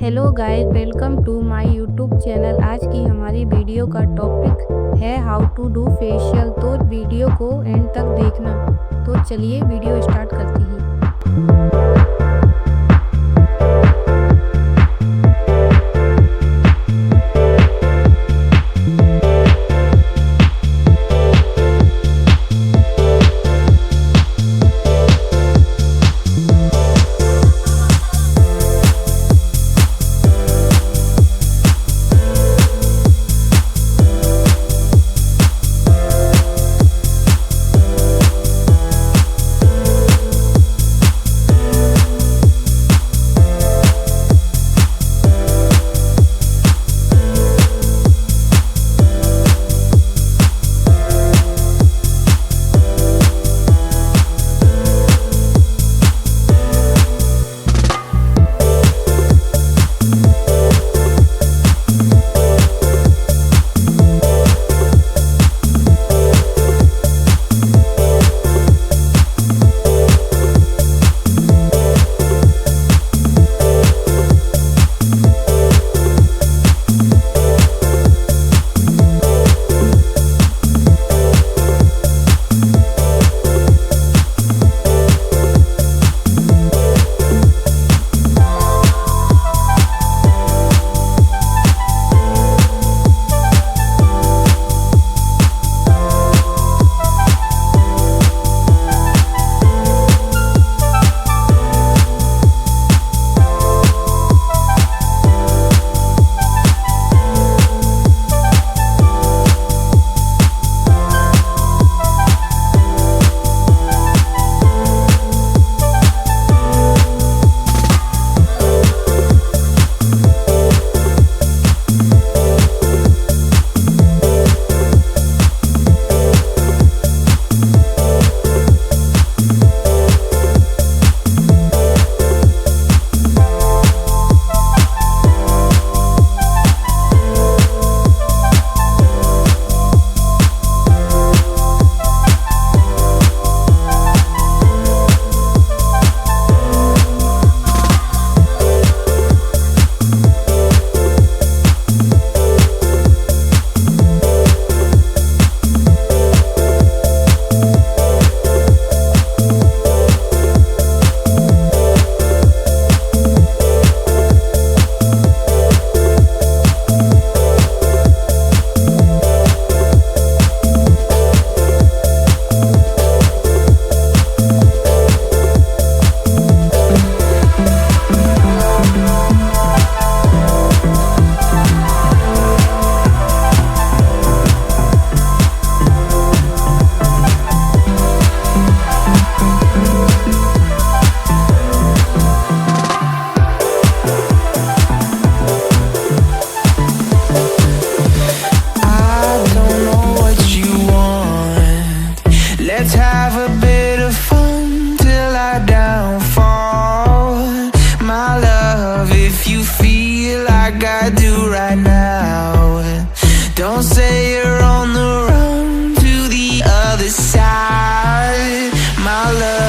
Hello guys, welcome to my YouTube channel. आज की हमारी वीडियो का टॉपिक है हाउ टू डू फेशियल। तो वीडियो को एंड तक देखना। तो चलिए वीडियो स्टार्ट करते हैं। Let's have a bit of fun till I downfall. My love, if you feel like I do right now, don't say you're on the run to the other side, my love.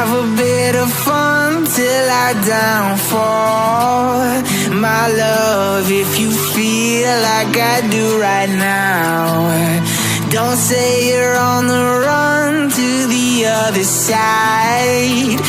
have a bit of fun till I downfall. My love, if you feel like I do right now, don't say you're on the run to the other side.